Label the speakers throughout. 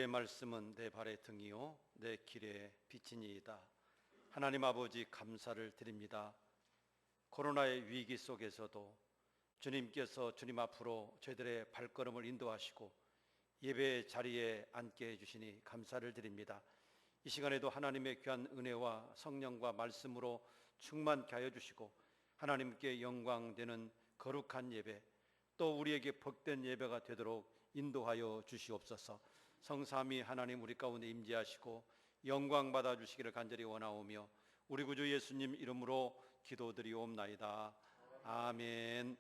Speaker 1: 주의 말씀은 내 발의 등이요 내 길의 빛이니이다. 하나님 아버지, 감사를 드립니다. 코로나의 위기 속에서도 주님께서 주님 앞으로 저희들의 발걸음을 인도하시고 예배의 자리에 앉게 해주시니 감사를 드립니다. 이 시간에도 하나님의 귀한 은혜와 성령과 말씀으로 충만케 하여 주시고 하나님께 영광되는 거룩한 예배, 또 우리에게 복된 예배가 되도록 인도하여 주시옵소서. 성삼위 하나님 우리 가운데 임재하시고 영광 받아 주시기를 간절히 원하오며 우리 구주 예수님 이름으로 기도드리옵나이다. 아멘.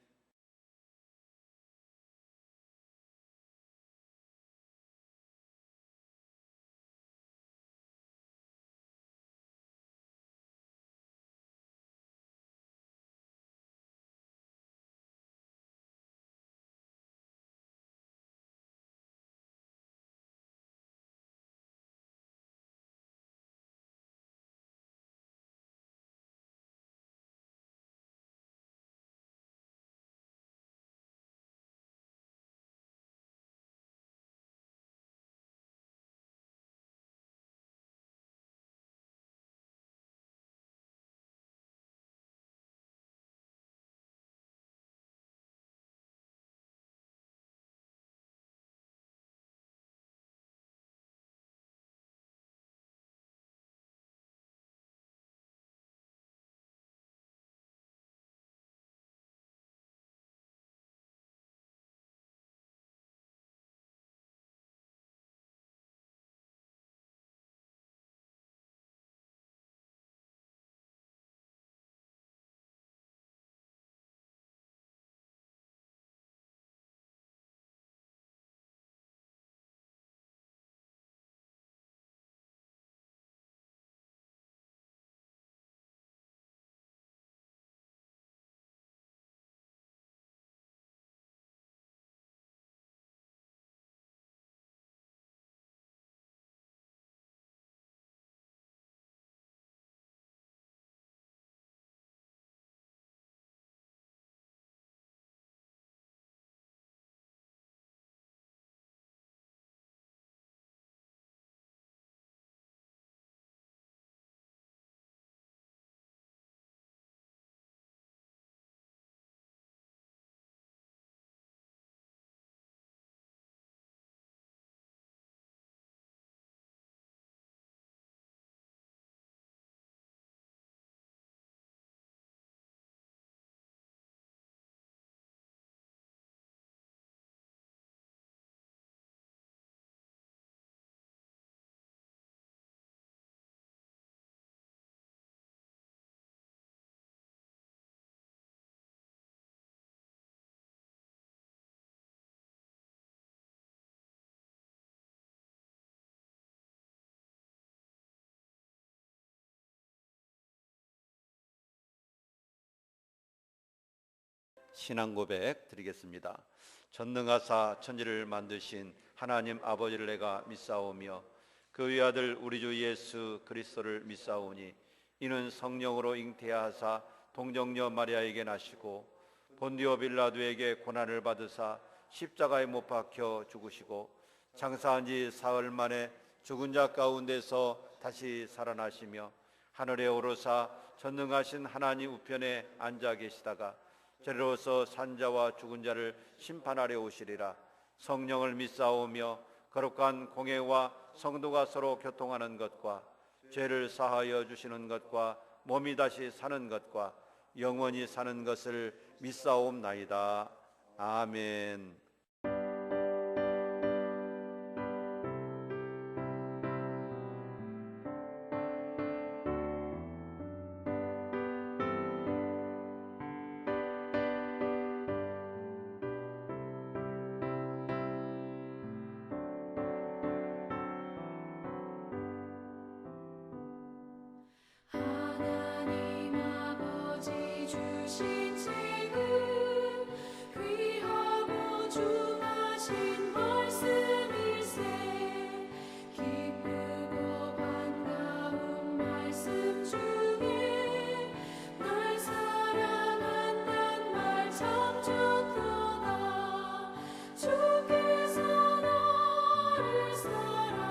Speaker 1: 신앙 고백 드리겠습니다. 전능하사 천지를 만드신 하나님 아버지를 내가 믿사오며 그 외아들 우리 주 예수 그리스도를 믿사오니 이는 성령으로 잉태하사 동정녀 마리아에게 나시고 본디오 빌라도에게 고난을 받으사 십자가에 못 박혀 죽으시고 장사한 지 사흘 만에 죽은 자 가운데서 다시 살아나시며 하늘에 오르사 전능하신 하나님 우편에 앉아 계시다가 저리로서 산자와 죽은 자를 심판하려 오시리라. 성령을 믿사오며 거룩한 공회와 성도가 서로 교통하는 것과 죄를 사하여 주시는 것과 몸이 다시 사는 것과 영원히 사는 것을 믿사옵나이다. 아멘.
Speaker 2: 하나님 아버지 주신 책은 귀하고 중하신 말씀일세. 기쁘고 반가운 말씀 중에 날 사랑한단 말 참 좋도다. 주께서 나를 사랑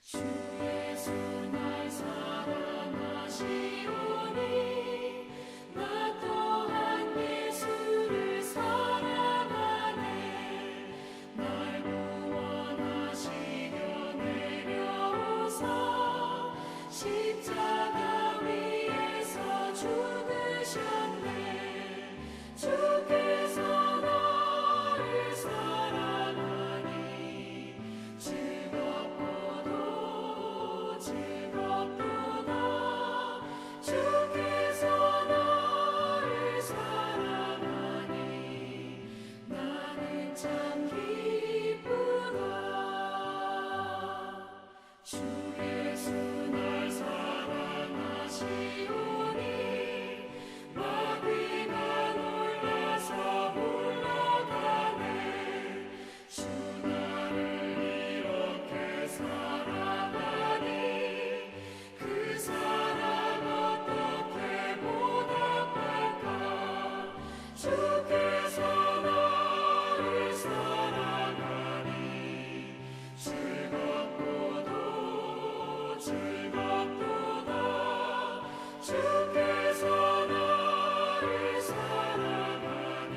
Speaker 2: 주 예수 날 사랑하시오니 나 또한 예수를 사랑하네. 날 구원하시려 내려오사 십자가 위에서 죽으셨네. 주께서 나를 사랑하니 즐겁고도 즐겁도다. 주께서 나를 사랑하니 나는 참 기쁘다. 주 예수 날 사랑하시오니 마귀가 놀라서 물러가네. 주 나를 이렇게 사랑하니 그 사랑 어떻게 보답할까. 주께서 나를 사랑하니 즐겁고도 즐겁도다. 주께서 나를 사랑하니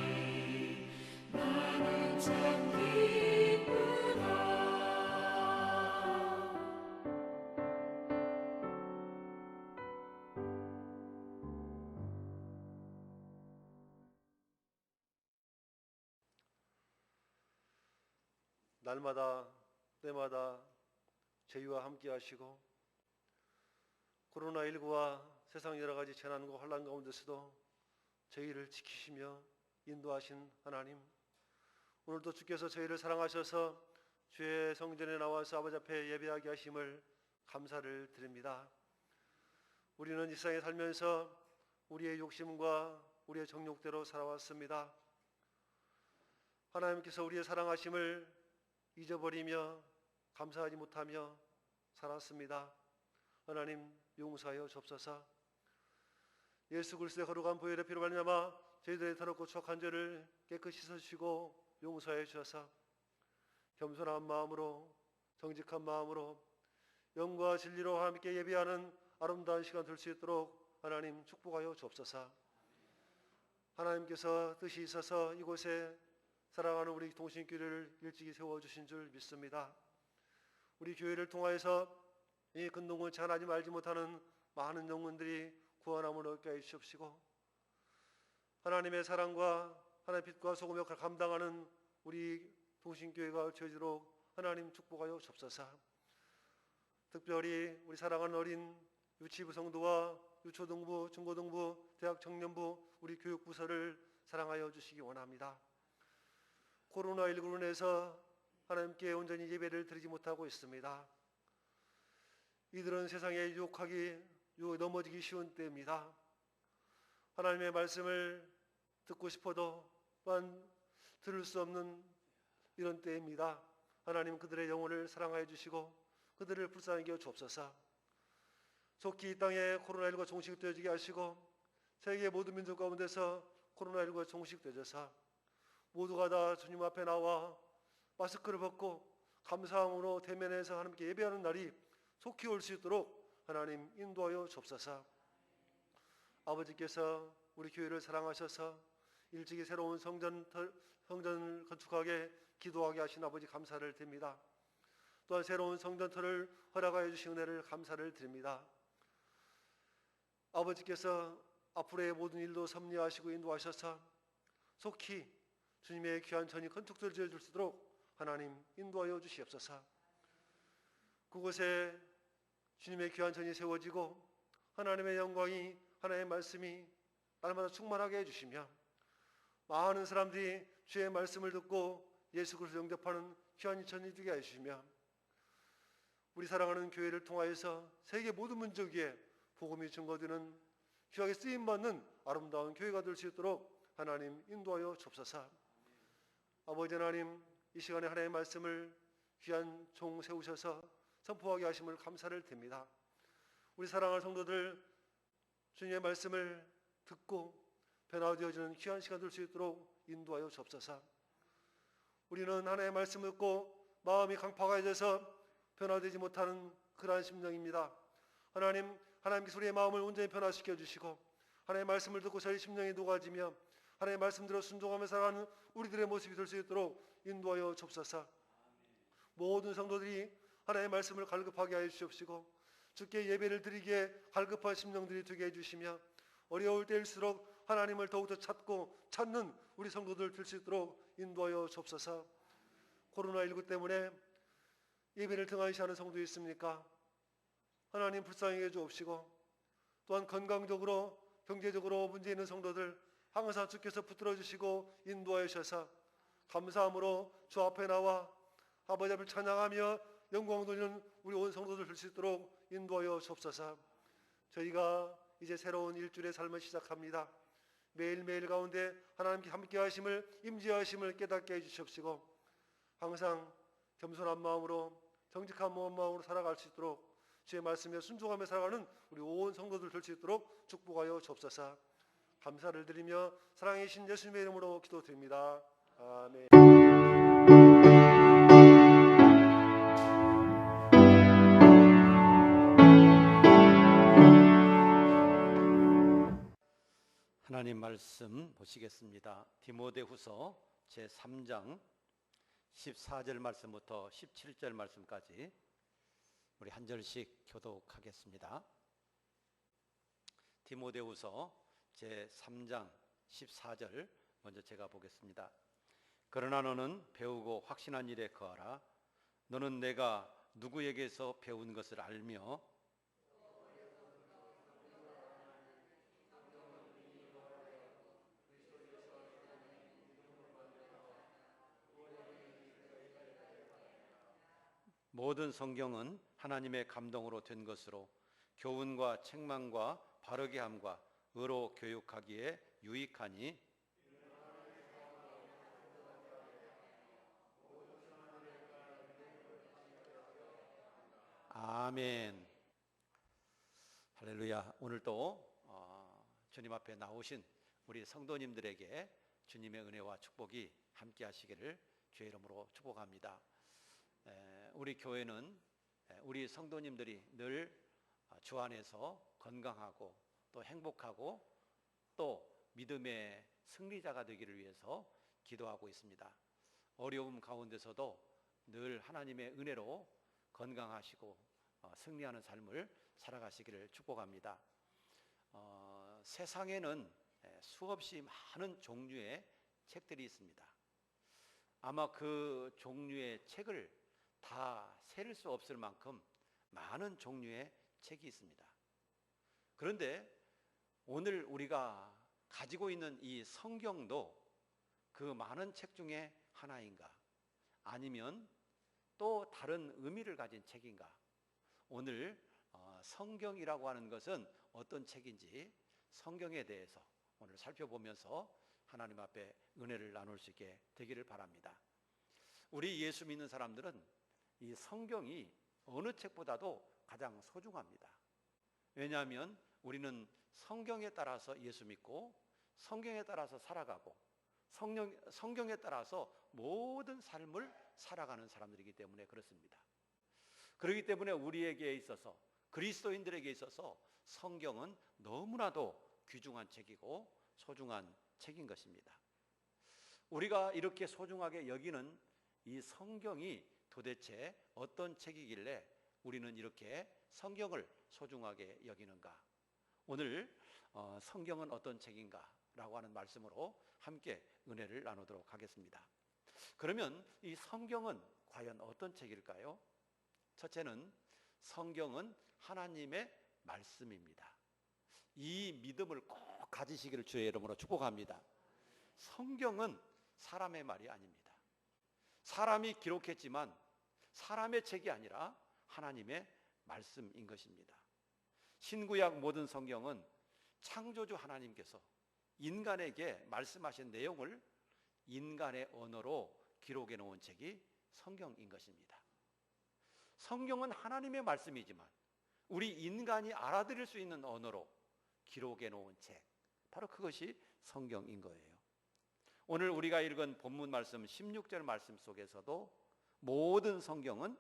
Speaker 2: 나는 참 기쁘다.
Speaker 3: 날마다 때마다 저희와 함께 하시고 코로나19와 세상 여러 가지 재난과 환난 가운데서도 저희를 지키시며 인도하신 하나님, 오늘도 주께서 저희를 사랑하셔서 주의 성전에 나와서 아버지 앞에 예배하게 하심을 감사를 드립니다. 우리는 이 세상에 살면서 우리의 욕심과 우리의 정욕대로 살아왔습니다. 하나님께서 우리의 사랑하심을 잊어버리며 감사하지 못하며 살았습니다. 하나님 용서하여 주옵소서. 예수 그리스도의 거룩한 보혈의 피로 말미암아 저희들의 더럽고 추악한 죄를 깨끗이 씻어주시고 용서해 주셔서 겸손한 마음으로 정직한 마음으로 영과 진리로 함께 예배하는 아름다운 시간 될 수 있도록 하나님 축복하여 주옵소서. 하나님께서 뜻이 있어서 이곳에 사랑하는 우리 동신교회를 일찍이 세워주신 줄 믿습니다. 우리 교회를 통하여서 이 근동을 하나님 알지 못하는 많은 영혼들이 구원함을 얻게 해주시옵시고 하나님의 사랑과 하나님의 빛과 소금의 역할을 감당하는 우리 동신교회가 되도록 하나님 축복하여 주옵소서. 특별히 우리 사랑하는 어린 유치부 성도와 유초등부, 중고등부, 대학 청년부, 우리 교육부서를 사랑하여 주시기 원합니다. 코로나19로 인해서 하나님께 온전히 예배를 드리지 못하고 있습니다. 이들은 세상에 유혹하기, 넘어지기 쉬운 때입니다. 하나님의 말씀을 듣고 싶어도 또한 들을 수 없는 이런 때입니다. 하나님 그들의 영혼을 사랑하여 주시고 그들을 불쌍히 여겨 주옵소서. 속히 이 땅에 코로나19가 종식되어지게 하시고 세계 모든 민족 가운데서 코로나19가 종식되어져서 모두가 다 주님 앞에 나와 마스크를 벗고 감사함으로 대면해서 하나님께 예배하는 날이 속히 올 수 있도록 하나님 인도하여 주옵소서. 아버지께서 우리 교회를 사랑하셔서 일찍이 새로운 성전을 건축하게 기도하게 하신 아버지 감사를 드립니다. 또한 새로운 성전터를 허락하여 주신 은혜를 감사를 드립니다. 아버지께서 앞으로의 모든 일도 섭리하시고 인도하셔서 속히 주님의 귀한 전이 건축될 수 있도록 하나님 인도하여 주시옵소서. 그곳에 주님의 귀한 전이 세워지고 하나님의 영광이, 하나님의 말씀이 날마다 충만하게 해주시며 많은 사람들이 주의 말씀을 듣고 예수 그리스도 영접하는 귀한 전이 되게 해주시며 우리 사랑하는 교회를 통하여서 세계 모든 민족 위에 복음이 증거되는 귀하게 쓰임받는 아름다운 교회가 될 수 있도록 하나님 인도하여 주옵소서. 아버지 하나님, 이 시간에 하나님의 말씀을 귀한 종 세우셔서 선포하게 하심을 감사를 드립니다. 우리 사랑하는 성도들 주님의 말씀을 듣고 변화되어지는 귀한 시간 될 수 있도록 인도하여 주옵소서. 우리는 하나님의 말씀을 듣고 마음이 강팍해져서 변화되지 못하는 그러한 심령입니다. 하나님께서 우리의 마음을 온전히 변화시켜 주시고 하나님의 말씀을 듣고 저희 심령이 녹아지며 하나님의 말씀대로 순종하며 살아가는 우리들의 모습이 될 수 있도록 인도하여 주옵소서. 모든 성도들이 하나님의 말씀을 갈급하게 하여 주시옵시고 주께 예배를 드리기에 갈급한 심령들이 되게 해주시며 어려울 때일수록 하나님을 더욱더 찾고 찾는 우리 성도들 될 수 있도록 인도하여 주옵소서. 코로나19 때문에 예배를 등한시하는 성도 있습니까? 하나님 불쌍히 해주옵시고 또한 건강적으로 경제적으로 문제 있는 성도들 항상 주께서 붙들어 주시고 인도하여 주셔서 감사함으로 주 앞에 나와 아버지 앞을 찬양하며 영광 돌리는 우리 온 성도들 될 수 있도록 인도하여 주옵소서. 저희가 이제 새로운 일주일의 삶을 시작합니다. 매일매일 가운데 하나님께 함께 하심을 임재하심을 깨닫게 해주시옵시고 항상 겸손한 마음으로 정직한 마음으로 살아갈 수 있도록 주의 말씀에 순종하며 살아가는 우리 온 성도들 될 수 있도록 축복하여 주옵소서. 감사를 드리며 사랑의 신 예수님의 이름으로 기도드립니다. 아멘.
Speaker 1: 하나님 말씀 보시겠습니다. 디모데후서 제3장 14절 말씀부터 17절 말씀까지 우리 한 절씩 교독하겠습니다. 디모데후서 제3장 14절 먼저 제가 보겠습니다. 그러나 너는 배우고 확신한 일에 거하라. 너는 내가 누구에게서 배운 것을 알며 모든 성경은 하나님의 감동으로 된 것으로 교훈과 책망과 바르게 함과 의로 교육하기에 유익하니 아멘. 할렐루야. 오늘도 주님 앞에 나오신 우리 성도님들에게 주님의 은혜와 축복이 함께 하시기를 주의 이름으로 축복합니다. 우리 교회는 우리 성도님들이 늘 주 안에서 건강하고 또 행복하고 또 믿음의 승리자가 되기를 위해서 기도하고 있습니다. 어려움 가운데서도 늘 하나님의 은혜로 건강하시고 승리하는 삶을 살아가시기를 축복합니다. 세상에는 수없이 많은 종류의 책들이 있습니다. 아마 그 종류의 책을 다 세릴 수 없을 만큼 많은 종류의 책이 있습니다. 그런데 오늘 우리가 가지고 있는 이 성경도 그 많은 책 중에 하나인가? 아니면 또 다른 의미를 가진 책인가? 오늘 성경이라고 하는 것은 어떤 책인지 성경에 대해서 오늘 살펴보면서 하나님 앞에 은혜를 나눌 수 있게 되기를 바랍니다. 우리 예수 믿는 사람들은 이 성경이 어느 책보다도 가장 소중합니다. 왜냐하면 우리는 성경에 따라서 예수 믿고 성경에 따라서 살아가고 성경에 따라서 모든 삶을 살아가는 사람들이기 때문에 그렇습니다. 그렇기 때문에 우리에게 있어서 그리스도인들에게 있어서 성경은 너무나도 귀중한 책이고 소중한 책인 것입니다. 우리가 이렇게 소중하게 여기는 이 성경이 도대체 어떤 책이길래 우리는 이렇게 성경을 소중하게 여기는가? 오늘 성경은 어떤 책인가? 라고 하는 말씀으로 함께 은혜를 나누도록 하겠습니다. 그러면 이 성경은 과연 어떤 책일까요? 첫째는 성경은 하나님의 말씀입니다. 이 믿음을 꼭 가지시기를 주의 이름으로 축복합니다. 성경은 사람의 말이 아닙니다. 사람이 기록했지만 사람의 책이 아니라 하나님의 말씀인 것입니다. 신구약 모든 성경은 창조주 하나님께서 인간에게 말씀하신 내용을 인간의 언어로 기록해 놓은 책이 성경인 것입니다. 성경은 하나님의 말씀이지만 우리 인간이 알아들을 수 있는 언어로 기록해 놓은 책, 바로 그것이 성경인 거예요. 오늘 우리가 읽은 본문 말씀 16절 말씀 속에서도 모든 성경은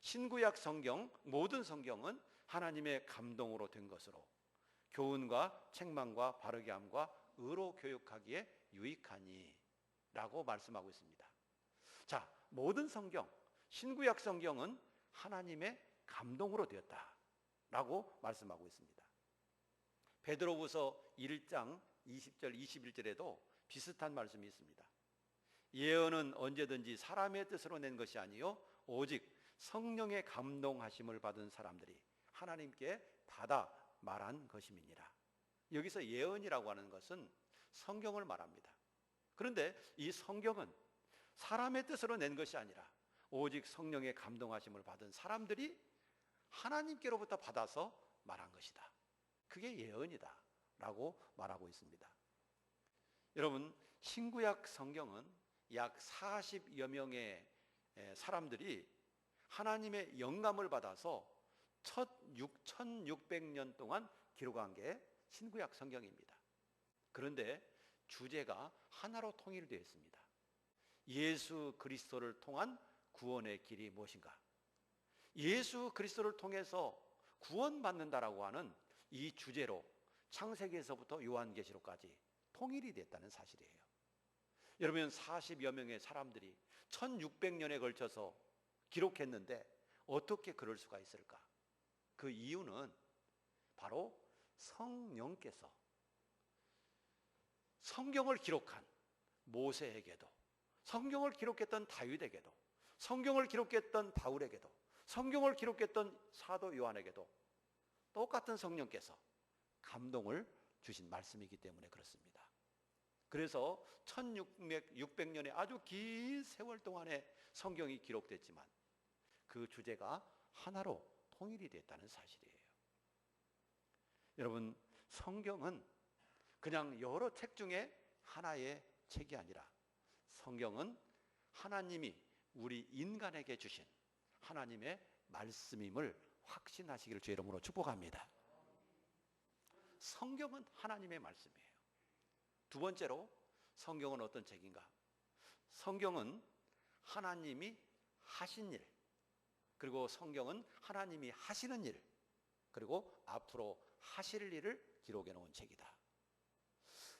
Speaker 1: 신구약 성경, 모든 성경은 하나님의 감동으로 된 것으로 교훈과 책망과 바르게 함과 의로 교육하기에 유익하니 라고 말씀하고 있습니다. 자, 모든 성경, 신구약 성경은 하나님의 감동으로 되었다 라고 말씀하고 있습니다. 베드로후서 1장 20절 21절에도 비슷한 말씀이 있습니다. 예언은 언제든지 사람의 뜻으로 낸 것이 아니요 오직 성령의 감동하심을 받은 사람들이 하나님께 받아 말한 것임이니라. 여기서 예언이라고 하는 것은 성경을 말합니다. 그런데 이 성경은 사람의 뜻으로 낸 것이 아니라 오직 성령의 감동하심을 받은 사람들이 하나님께로부터 받아서 말한 것이다. 그게 예언이다 라고 말하고 있습니다. 여러분, 신구약 성경은 약 40여 명의 사람들이 하나님의 영감을 받아서 첫 1600년 동안 기록한 게 신구약 성경입니다. 그런데 주제가 하나로 통일되어 있습니다. 예수 그리스도를 통한 구원의 길이 무엇인가? 예수 그리스도를 통해서 구원받는다라고 하는 이 주제로 창세기에서부터 요한계시록까지 통일이 됐다는 사실이에요. 여러분, 40여 명의 사람들이 1600년에 걸쳐서 기록했는데 어떻게 그럴 수가 있을까? 그 이유는 바로 성령께서 성경을 기록한 모세에게도, 성경을 기록했던 다윗에게도, 성경을 기록했던 바울에게도, 성경을 기록했던 사도 요한에게도 똑같은 성령께서 감동을 주신 말씀이기 때문에 그렇습니다. 그래서 1600년의 아주 긴 세월 동안에 성경이 기록됐지만 그 주제가 하나로 통일이 됐다는 사실이에요. 여러분, 성경은 그냥 여러 책 중에 하나의 책이 아니라 성경은 하나님이 우리 인간에게 주신 하나님의 말씀임을 확신하시기를 주의 이름으로 축복합니다. 성경은 하나님의 말씀이에요. 두 번째로, 성경은 어떤 책인가? 성경은 하나님이 하신 일, 그리고 성경은 하나님이 하시는 일, 그리고 앞으로 하실 일을 기록해 놓은 책이다.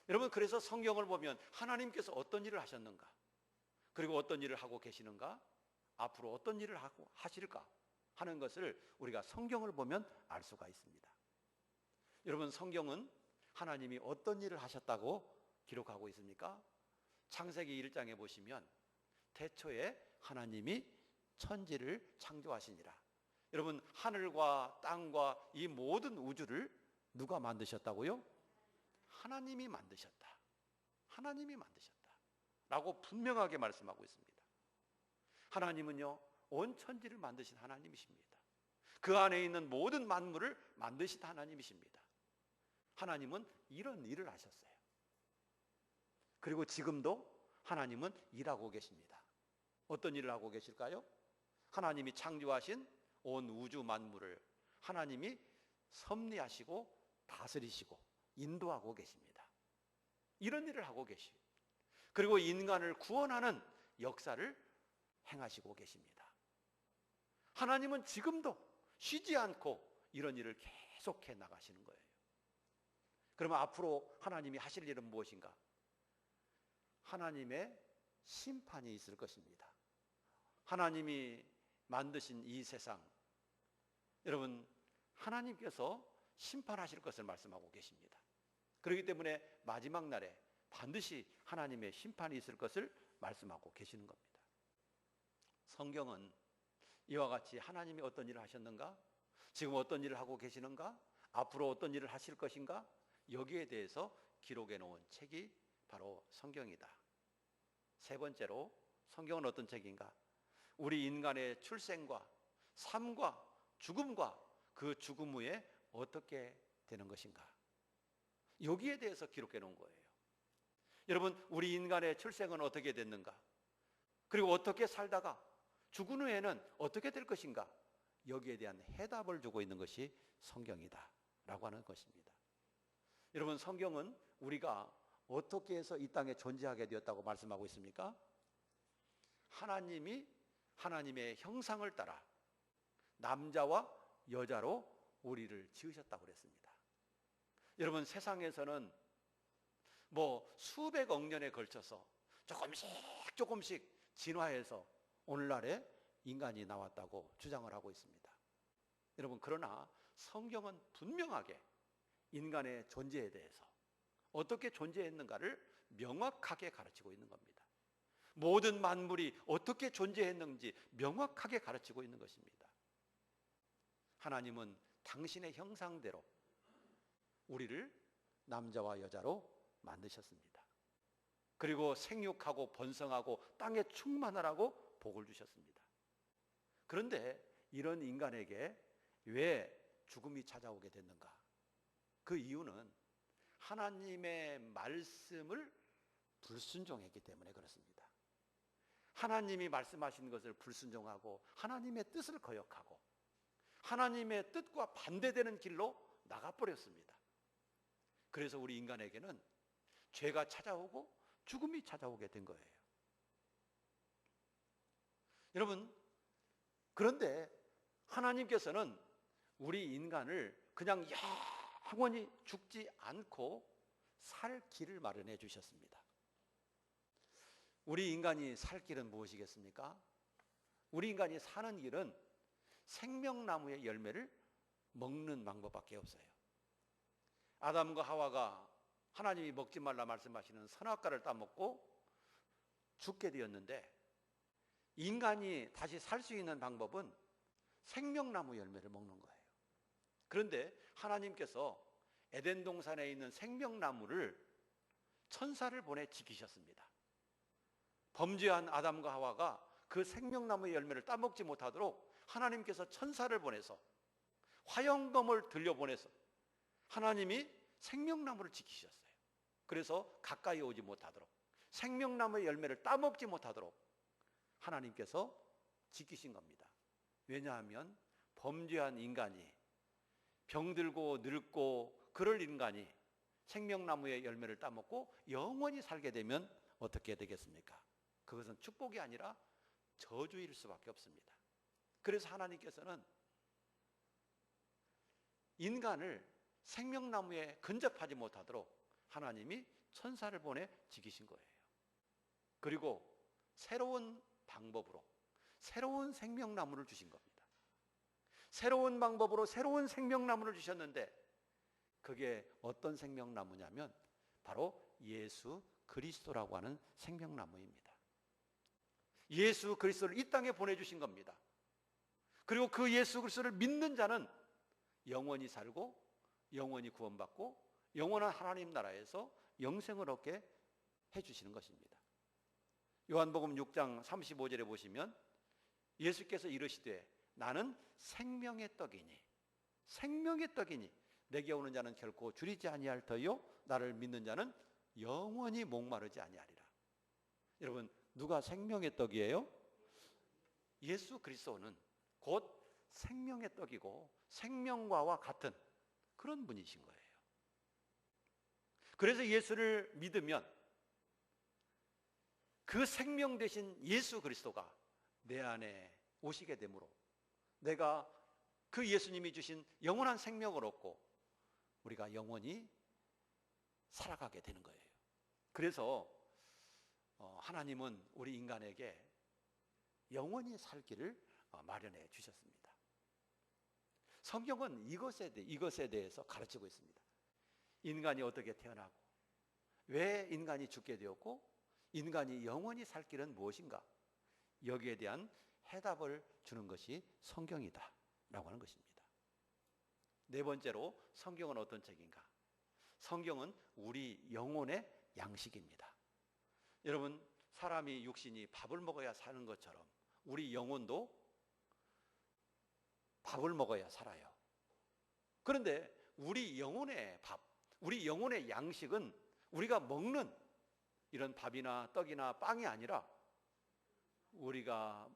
Speaker 1: 여러분, 그래서 성경을 보면 하나님께서 어떤 일을 하셨는가, 그리고 어떤 일을 하고 계시는가, 앞으로 어떤 일을 하고 하실까 하는 것을 우리가 성경을 보면 알 수가 있습니다. 여러분, 성경은 하나님이 어떤 일을 하셨다고 기록하고 있습니까? 창세기 1장에 보시면 태초에 하나님이 천지를 창조하시니라. 여러분, 하늘과 땅과 이 모든 우주를 누가 만드셨다고요? 하나님이 만드셨다. 하나님이 만드셨다 라고 분명하게 말씀하고 있습니다. 하나님은요, 온 천지를 만드신 하나님이십니다. 그 안에 있는 모든 만물을 만드신 하나님이십니다. 하나님은 이런 일을 하셨어요. 그리고 지금도 하나님은 일하고 계십니다. 어떤 일을 하고 계실까요? 하나님이 창조하신 온 우주 만물을 하나님이 섭리하시고 다스리시고 인도하고 계십니다. 이런 일을 하고 계시고, 그리고 인간을 구원하는 역사를 행하시고 계십니다. 하나님은 지금도 쉬지 않고 이런 일을 계속해 나가시는 거예요. 그러면 앞으로 하나님이 하실 일은 무엇인가? 하나님의 심판이 있을 것입니다. 하나님이 만드신 이 세상, 여러분, 하나님께서 심판하실 것을 말씀하고 계십니다. 그렇기 때문에 마지막 날에 반드시 하나님의 심판이 있을 것을 말씀하고 계시는 겁니다. 성경은 이와 같이 하나님이 어떤 일을 하셨는가, 지금 어떤 일을 하고 계시는가, 앞으로 어떤 일을 하실 것인가, 여기에 대해서 기록해 놓은 책이 바로 성경이다. 세 번째로, 성경은 어떤 책인가? 우리 인간의 출생과 삶과 죽음과 그 죽음 후에 어떻게 되는 것인가, 여기에 대해서 기록해 놓은 거예요. 여러분, 우리 인간의 출생은 어떻게 됐는가, 그리고 어떻게 살다가 죽은 후에는 어떻게 될 것인가, 여기에 대한 해답을 주고 있는 것이 성경이다 라고 하는 것입니다. 여러분, 성경은 우리가 어떻게 해서 이 땅에 존재하게 되었다고 말씀하고 있습니까? 하나님이 하나님의 형상을 따라 남자와 여자로 우리를 지으셨다고 그랬습니다. 여러분, 세상에서는 뭐 수백억 년에 걸쳐서 조금씩 진화해서 오늘날에 인간이 나왔다고 주장을 하고 있습니다. 여러분, 그러나 성경은 분명하게 인간의 존재에 대해서 어떻게 존재했는가를 명확하게 가르치고 있는 겁니다. 모든 만물이 어떻게 존재했는지 명확하게 가르치고 있는 것입니다. 하나님은 당신의 형상대로 우리를 남자와 여자로 만드셨습니다. 그리고 생육하고 번성하고 땅에 충만하라고 복을 주셨습니다. 그런데 이런 인간에게 왜 죽음이 찾아오게 됐는가? 그 이유는 하나님의 말씀을 불순종했기 때문에 그렇습니다. 하나님이 말씀하신 것을 불순종하고 하나님의 뜻을 거역하고 하나님의 뜻과 반대되는 길로 나가버렸습니다. 그래서 우리 인간에게는 죄가 찾아오고 죽음이 찾아오게 된 거예요. 여러분, 그런데 하나님께서는 우리 인간을 그냥 영원히 죽지 않고 살 길을 마련해 주셨습니다. 우리 인간이 살 길은 무엇이겠습니까? 우리 인간이 사는 길은 생명나무의 열매를 먹는 방법밖에 없어요. 아담과 하와가 하나님이 먹지 말라 말씀하시는 선악과를 따먹고 죽게 되었는데, 인간이 다시 살 수 있는 방법은 생명나무 열매를 먹는 거예요. 그런데 하나님께서 에덴 동산에 있는 생명나무를 천사를 보내 지키셨습니다. 범죄한 아담과 하와가 그 생명나무의 열매를 따먹지 못하도록 하나님께서 천사를 보내서 화영검을 들려보내서 하나님이 생명나무를 지키셨어요. 그래서 가까이 오지 못하도록, 생명나무의 열매를 따먹지 못하도록 하나님께서 지키신 겁니다. 왜냐하면 범죄한 인간이, 병들고 늙고 그럴 인간이 생명나무의 열매를 따먹고 영원히 살게 되면 어떻게 되겠습니까? 그것은 축복이 아니라 저주일 수밖에 없습니다. 그래서 하나님께서는 인간을 생명나무에 근접하지 못하도록 하나님이 천사를 보내 지키신 거예요. 그리고 새로운 방법으로 새로운 생명나무를 주신 겁니다. 새로운 방법으로 새로운 생명나무를 주셨는데, 그게 어떤 생명나무냐면 바로 예수 그리스도라고 하는 생명나무입니다. 예수 그리스도를 이 땅에 보내주신 겁니다. 그리고 그 예수 그리스도를 믿는 자는 영원히 살고 영원히 구원받고 영원한 하나님 나라에서 영생을 얻게 해주시는 것입니다. 요한복음 6장 35절에 보시면 예수께서 이르시되 나는 생명의 떡이니 내게 오는 자는 결코 줄이지 아니할 터요 나를 믿는 자는 영원히 목마르지 아니하리라. 여러분, 누가 생명의 떡이에요? 예수 그리스도는 곧 생명의 떡이고 생명과와 같은 그런 분이신 거예요. 그래서 예수를 믿으면 그 생명 되신 예수 그리스도가 내 안에 오시게 되므로 내가 그 예수님이 주신 영원한 생명을 얻고 우리가 영원히 살아가게 되는 거예요. 그래서 하나님은 우리 인간에게 영원히 살 길을 마련해 주셨습니다. 성경은 이것에 대해서 가르치고 있습니다. 인간이 어떻게 태어나고 왜 인간이 죽게 되었고 인간이 영원히 살 길은 무엇인가, 여기에 대한 해답을 주는 것이 성경이다 라고 하는 것입니다. 네 번째로, 성경은 어떤 책인가? 성경은 우리 영혼의 양식입니다. 여러분, 사람이 육신이 밥을 먹어야 사는 것처럼 우리 영혼도 밥을 먹어야 살아요. 그런데 우리 영혼의 밥, 우리 영혼의 양식은 우리가 먹는 이런 밥이나 떡이나 빵이 아니라 우리가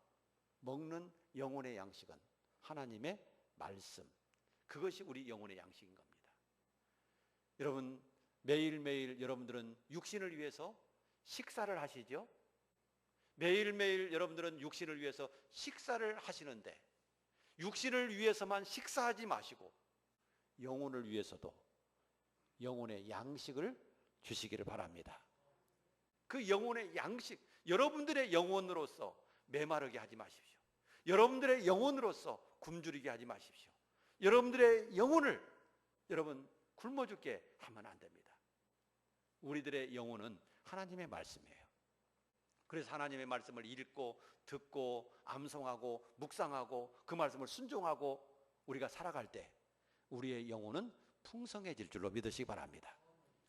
Speaker 1: 먹는 영혼의 양식은 하나님의 말씀, 그것이 우리 영혼의 양식인 겁니다. 여러분, 매일매일 여러분들은 육신을 위해서 식사를 하시죠? 매일매일 여러분들은 육신을 위해서 식사를 하시는데 육신을 위해서만 식사하지 마시고 영혼을 위해서도 영혼의 양식을 주시기를 바랍니다. 그 영혼의 양식, 여러분들의 영혼으로서 메마르게 하지 마십시오. 여러분들의 영혼으로서 굶주리게 하지 마십시오. 여러분들의 영혼을 여러분 굶어 죽게 하면 안 됩니다. 우리들의 영혼은 하나님의 말씀이에요. 그래서 하나님의 말씀을 읽고 듣고 암송하고 묵상하고 그 말씀을 순종하고 우리가 살아갈 때 우리의 영혼은 풍성해질 줄로 믿으시기 바랍니다.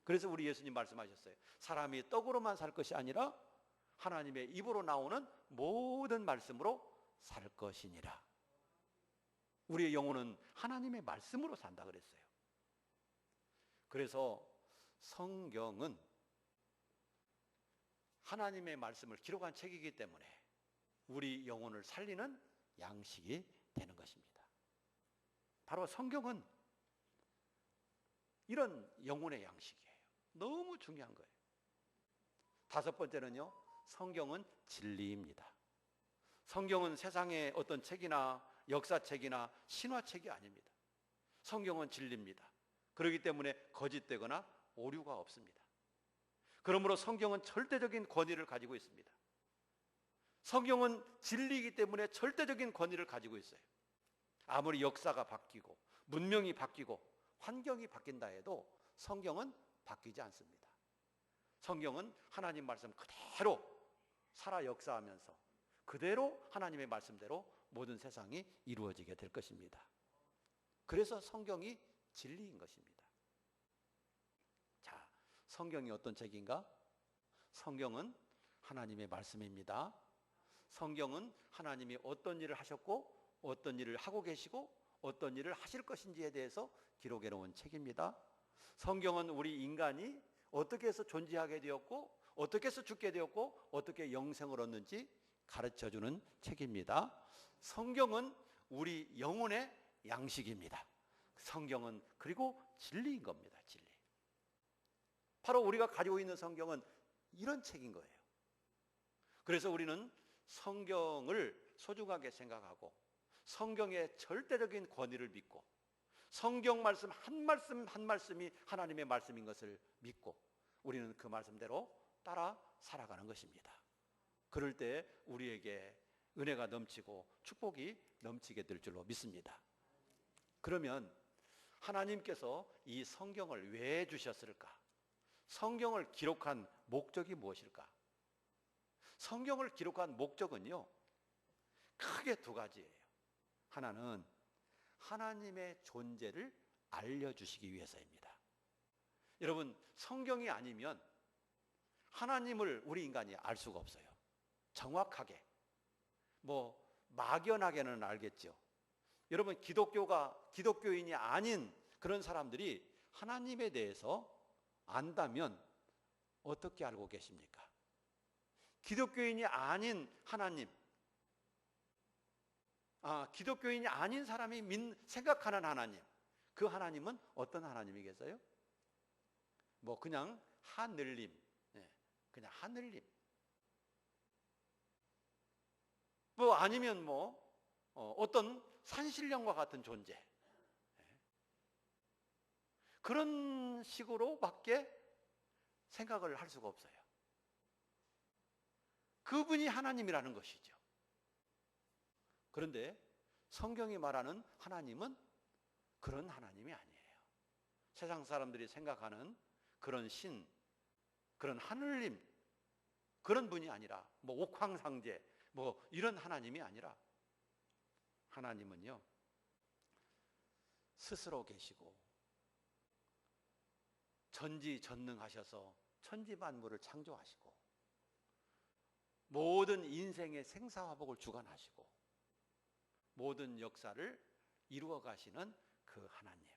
Speaker 1: 그래서 우리 예수님 말씀하셨어요. 사람이 떡으로만 살 것이 아니라 하나님의 입으로 나오는 모든 말씀으로 살 것이니라. 우리의 영혼은 하나님의 말씀으로 산다 그랬어요. 그래서 성경은 하나님의 말씀을 기록한 책이기 때문에 우리 영혼을 살리는 양식이 되는 것입니다. 바로 성경은 이런 영혼의 양식이에요. 너무 중요한 거예요. 다섯 번째는요, 성경은 진리입니다. 성경은 세상의 어떤 책이나 역사책이나 신화책이 아닙니다. 성경은 진리입니다. 그렇기 때문에 거짓되거나 오류가 없습니다. 그러므로 성경은 절대적인 권위를 가지고 있습니다. 성경은 진리이기 때문에 절대적인 권위를 가지고 있어요. 아무리 역사가 바뀌고 문명이 바뀌고 환경이 바뀐다 해도 성경은 바뀌지 않습니다. 성경은 하나님 말씀 그대로 살아 역사하면서 그대로 하나님의 말씀대로 모든 세상이 이루어지게 될 것입니다. 그래서 성경이 진리인 것입니다. 자, 성경이 어떤 책인가? 성경은 하나님의 말씀입니다. 성경은 하나님이 어떤 일을 하셨고 어떤 일을 하고 계시고 어떤 일을 하실 것인지에 대해서 기록해 놓은 책입니다. 성경은 우리 인간이 어떻게 해서 존재하게 되었고 어떻게 해서 죽게 되었고 어떻게 영생을 얻는지 가르쳐주는 책입니다. 성경은 우리 영혼의 양식입니다. 성경은 그리고 진리인 겁니다. 진리. 바로 우리가 가지고 있는 성경은 이런 책인 거예요. 그래서 우리는 성경을 소중하게 생각하고 성경의 절대적인 권위를 믿고 성경 말씀 한 말씀 한 말씀이 하나님의 말씀인 것을 믿고 우리는 그 말씀대로 따라 살아가는 것입니다. 그럴 때 우리에게 은혜가 넘치고 축복이 넘치게 될 줄로 믿습니다. 그러면 하나님께서 이 성경을 왜 주셨을까? 성경을 기록한 목적이 무엇일까? 성경을 기록한 목적은요, 크게 두 가지예요. 하나는 하나님의 존재를 알려주시기 위해서입니다. 여러분, 성경이 아니면 하나님을 우리 인간이 알 수가 없어요. 정확하게, 막연하게는 알겠죠. 여러분, 기독교인이 아닌 그런 사람들이 하나님에 대해서 안다면 어떻게 알고 계십니까? 기독교인이 아닌 하나님, 기독교인이 아닌 사람이 생각하는 하나님, 그 하나님은 어떤 하나님이겠어요? 그냥 하늘님, 그냥 하늘님. 아니면 어떤 산신령과 같은 존재. 그런 식으로밖에 생각을 할 수가 없어요. 그분이 하나님이라는 것이죠. 그런데 성경이 말하는 하나님은 그런 하나님이 아니에요. 세상 사람들이 생각하는 그런 신, 그런 하늘님, 그런 분이 아니라 옥황상제 이런 하나님이 아니라 하나님은요, 스스로 계시고 전지전능하셔서 천지만물을 창조하시고 모든 인생의 생사화복을 주관하시고 모든 역사를 이루어 가시는 그 하나님.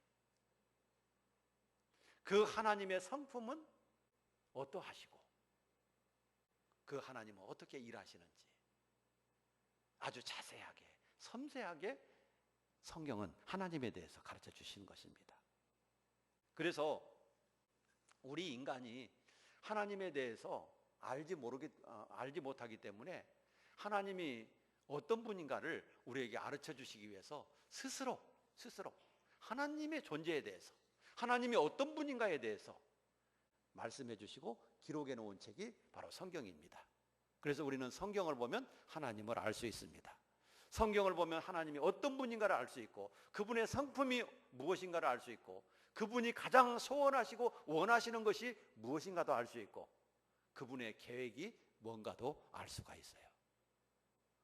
Speaker 1: 그 하나님의 성품은 어떠하시고 그 하나님은 어떻게 일하시는지 아주 자세하게 섬세하게 성경은 하나님에 대해서 가르쳐 주시는 것입니다. 그래서 우리 인간이 하나님에 대해서 알지 못하기 때문에 하나님이 어떤 분인가를 우리에게 가르쳐 주시기 위해서 스스로 하나님의 존재에 대해서, 하나님이 어떤 분인가에 대해서 말씀해 주시고 기록해 놓은 책이 바로 성경입니다. 그래서 우리는 성경을 보면 하나님을 알 수 있습니다. 성경을 보면 하나님이 어떤 분인가를 알 수 있고, 그분의 성품이 무엇인가를 알 수 있고, 그분이 가장 소원하시고 원하시는 것이 무엇인가도 알 수 있고, 그분의 계획이 뭔가도 알 수가 있어요.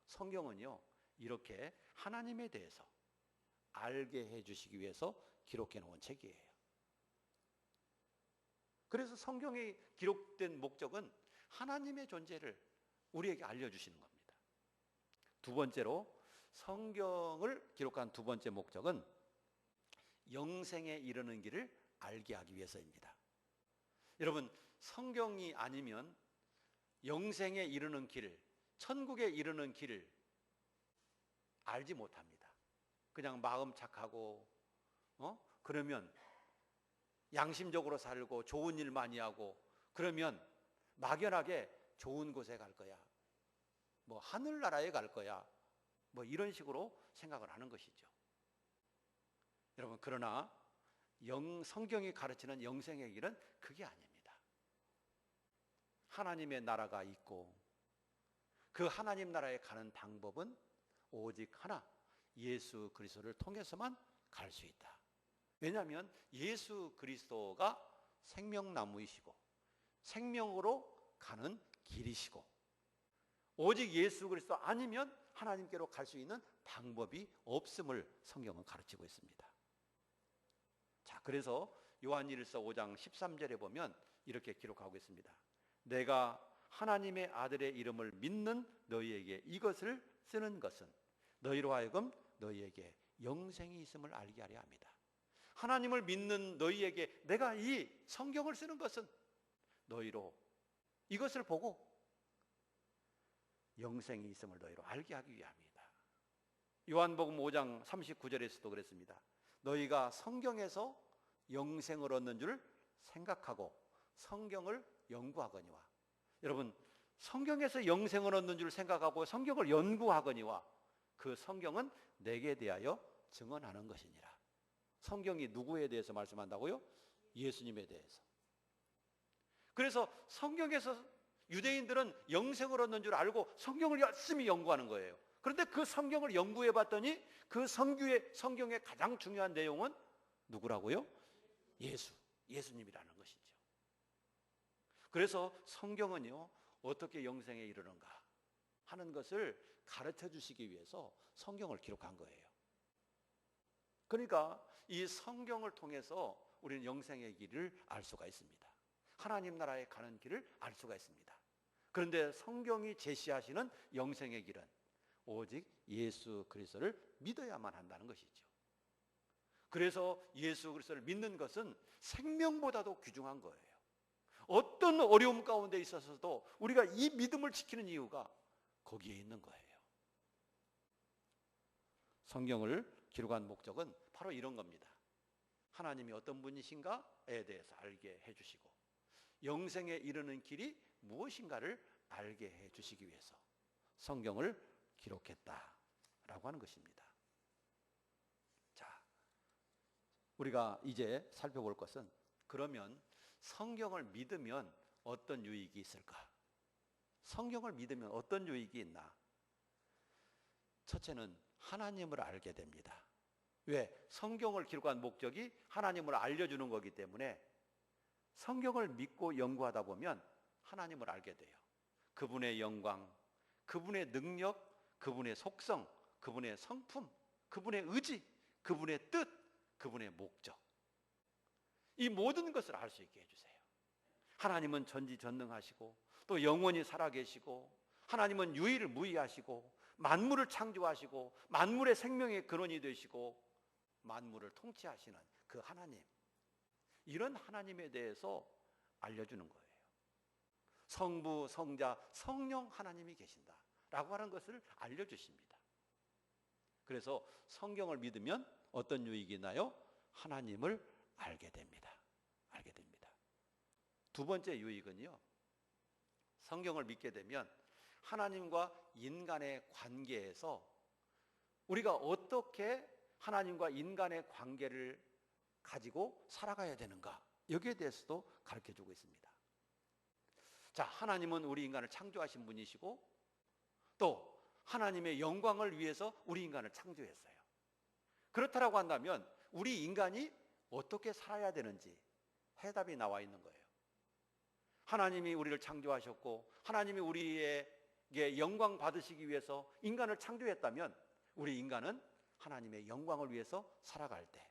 Speaker 1: 성경은요, 이렇게 하나님에 대해서 알게 해주시기 위해서 기록해 놓은 책이에요. 그래서 성경에 기록된 목적은 하나님의 존재를 우리에게 알려주시는 겁니다. 두 번째로 성경을 기록한 두 번째 목적은 영생에 이르는 길을 알게 하기 위해서입니다. 여러분, 성경이 아니면 영생에 이르는 길, 천국에 이르는 길을 알지 못합니다. 그냥 마음 착하고 그러면 양심적으로 살고 좋은 일 많이 하고 그러면 막연하게 좋은 곳에 갈 거야, 뭐 하늘나라에 갈 거야, 뭐 이런 식으로 생각을 하는 것이죠. 여러분, 그러나 성경이 가르치는 영생의 길은 그게 아닙니다. 하나님의 나라가 있고 그 하나님 나라에 가는 방법은 오직 하나, 예수 그리스도를 통해서만 갈 수 있다. 왜냐하면 예수 그리스도가 생명나무이시고 생명으로 가는 길이시고, 오직 예수 그리스도 아니면 하나님께로 갈 수 있는 방법이 없음을 성경은 가르치고 있습니다. 자, 그래서 요한일서 5장 13절에 보면 이렇게 기록하고 있습니다. 내가 하나님의 아들의 이름을 믿는 너희에게 이것을 쓰는 것은 너희로 하여금 너희에게 영생이 있음을 알게 하려 합니다. 하나님을 믿는 너희에게 내가 이 성경을 쓰는 것은 너희로 이것을 보고 영생이 있음을 너희로 알게 하기 위함이다. 요한복음 5장 39절에서도 그랬습니다. 너희가 성경에서 영생을 얻는 줄 생각하고 성경을 연구하거니와. 여러분, 성경에서 영생을 얻는 줄 생각하고 성경을 연구하거니와 그 성경은 내게 대하여 증언하는 것이니라. 성경이 누구에 대해서 말씀한다고요? 예수님에 대해서. 그래서 성경에서 유대인들은 영생을 얻는 줄 알고 성경을 열심히 연구하는 거예요. 그런데 그 성경을 연구해 봤더니 그 성경의 가장 중요한 내용은 누구라고요? 예수님이라는 것이죠. 그래서 성경은요, 어떻게 영생에 이르는가 하는 것을 가르쳐 주시기 위해서 성경을 기록한 거예요. 그러니까 이 성경을 통해서 우리는 영생의 길을 알 수가 있습니다. 하나님 나라에 가는 길을 알 수가 있습니다. 그런데 성경이 제시하시는 영생의 길은 오직 예수 그리스도를 믿어야만 한다는 것이죠. 그래서 예수 그리스도를 믿는 것은 생명보다도 귀중한 거예요. 어떤 어려움 가운데 있어서도 우리가 이 믿음을 지키는 이유가 거기에 있는 거예요. 성경을 기록한 목적은 바로 이런 겁니다. 하나님이 어떤 분이신가에 대해서 알게 해주시고 영생에 이르는 길이 무엇인가를 알게 해주시기 위해서 성경을 기록했다라고 하는 것입니다. 자, 우리가 이제 살펴볼 것은, 그러면 성경을 믿으면 어떤 유익이 있을까? 성경을 믿으면 어떤 유익이 있나? 첫째는 하나님을 알게 됩니다. 왜? 성경을 기록한 목적이 하나님을 알려주는 거기 때문에 성경을 믿고 연구하다 보면 하나님을 알게 돼요. 그분의 영광, 그분의 능력, 그분의 속성, 그분의 성품, 그분의 의지, 그분의 뜻, 그분의 목적, 이 모든 것을 알 수 있게 해주세요. 하나님은 전지전능하시고 또 영원히 살아계시고, 하나님은 유일무이하시고 만물을 창조하시고 만물의 생명의 근원이 되시고 만물을 통치하시는 그 하나님, 이런 하나님에 대해서 알려주는 거예요. 성부, 성자, 성령 하나님이 계신다라고 하는 것을 알려주십니다. 그래서 성경을 믿으면 어떤 유익이 있나요? 하나님을 알게 됩니다. 알게 됩니다. 두 번째 유익은요, 성경을 믿게 되면 하나님과 인간의 관계에서 우리가 어떻게 하나님과 인간의 관계를 가지고 살아가야 되는가, 여기에 대해서도 가르쳐주고 있습니다. 자, 하나님은 우리 인간을 창조하신 분이시고 또 하나님의 영광을 위해서 우리 인간을 창조했어요. 그렇다라고 한다면 우리 인간이 어떻게 살아야 되는지 해답이 나와 있는 거예요. 하나님이 우리를 창조하셨고 하나님이 우리에게 영광 받으시기 위해서 인간을 창조했다면 우리 인간은 하나님의 영광을 위해서 살아갈 때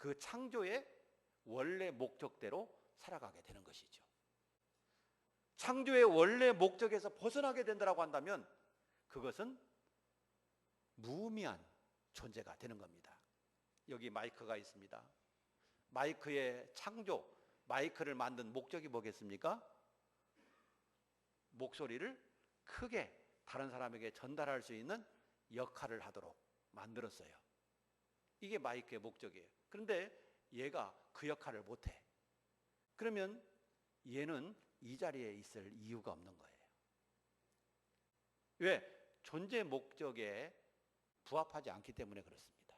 Speaker 1: 그 창조의 원래 목적대로 살아가게 되는 것이죠. 창조의 원래 목적에서 벗어나게 된다고 한다면 그것은 무의미한 존재가 되는 겁니다. 여기 마이크가 있습니다. 마이크의 창조, 마이크를 만든 목적이 뭐겠습니까? 목소리를 크게 다른 사람에게 전달할 수 있는 역할을 하도록 만들었어요. 이게 마이크의 목적이에요. 그런데 얘가 그 역할을 못해. 그러면 얘는 이 자리에 있을 이유가 없는 거예요. 왜? 존재 목적에 부합하지 않기 때문에 그렇습니다.